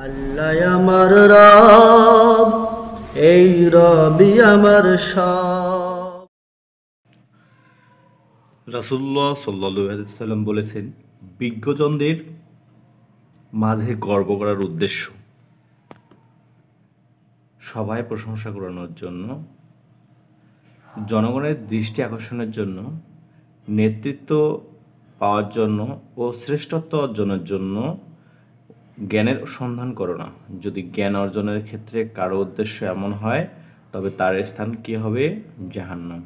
আল্লাহ আমার রব, এই রবি আমার সব। রাসূলুল্লাহ সাল্লাল্লাহু আলাইহি ওয়াসাল্লাম বলেছেন, বিজ্ঞজনদের মাঝে গর্ব করার উদ্দেশ্য সভায় প্রশংসা করানোর জন্য, জনগণের দৃষ্টি আকর্ষণের জন্য, নেতৃত্ব পাওয়ার জন্য ও শ্রেষ্ঠত্ব অর্জনের জন্য জ্ঞানের সন্ধান করো না। যদি জ্ঞান অর্জনের ক্ষেত্রে কারো উদ্দেশ্য এমন হয়, তবে তার স্থান কি হবে? জাহান্নাম।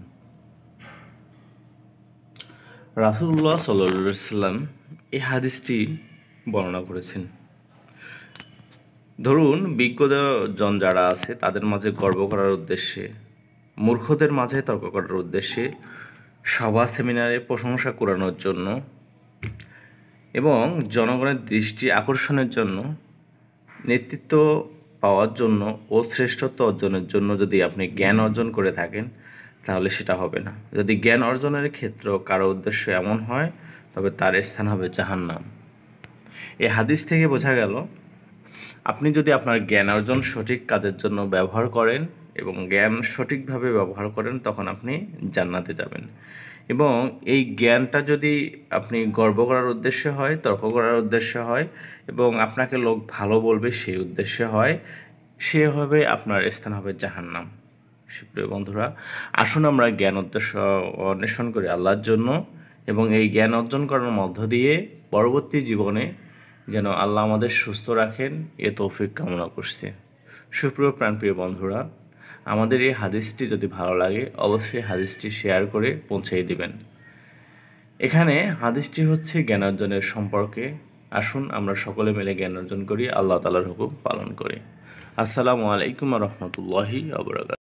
রাসূলুল্লাহ সাল্লাল্লাহু আলাইহি ওয়াসাল্লাম এই হাদিসটি বর্ণনা করেছেন। ধরুন, বিজ্ঞজন যারা আছে তাদের মাঝে গর্ব করার উদ্দেশ্যে, মূর্খদের মাঝে তর্ক করার উদ্দেশ্যে, সভা সেমিনারে প্রশংসা কুড়ানোর জন্য এবং জনগণের দৃষ্টি আকর্ষণের জন্য, নেতৃত্ব পাওয়ার জন্য ও শ্রেষ্ঠত্ব অর্জনের জন্য যদি আপনি জ্ঞান অর্জন করে থাকেন, তাহলে সেটা হবে না। যদি জ্ঞান অর্জনের ক্ষেত্রে কারো উদ্দেশ্য এমন হয়, তবে তার স্থান হবে জাহান্নাম। এই হাদিস থেকে বোঝা গেল, আপনি যদি আপনার জ্ঞান অর্জন সঠিক কাজের জন্য ব্যবহার করেন এবং জ্ঞান সঠিকভাবে ব্যবহার করেন, তখন আপনি জান্নাতে যাবেন। এবং এই জ্ঞানটা যদি আপনি গর্ব করার উদ্দেশ্যে হয়, তর্ক করার উদ্দেশ্যে হয় এবং আপনাকে লোক ভালো বলবে সেই উদ্দেশ্যে হয়, সে হবে আপনার স্থান হবে জাহান্নাম। সুপ্রিয় বন্ধুরা, আসুন আমরা জ্ঞান উদ্দেশ্য অন্বেষণ করি আল্লাহর জন্য এবং এই জ্ঞান অর্জন করার মধ্য দিয়ে পরবর্তী জীবনে যেন আল্লাহ আমাদের সুস্থ রাখেন, এ তৌফিক কামনা করছি। সুপ্রিয় প্রাণপ্রিয় বন্ধুরা, আমাদের এই হাদিসটি যদি ভালো লাগে, অবশ্যই হাদিসটি শেয়ার করে পৌঁছে দিবেন। এখানে হাদিসটি হচ্ছে জ্ঞান অর্জনের সম্পর্কে। আসুন আমরা সকলে মিলে জ্ঞান অর্জন করি, আল্লাহ তাআলার হুকুম পালন করি। আসসালামু আলাইকুম ওয়া রাহমাতুল্লাহি ওয়া বারাকাতুহু।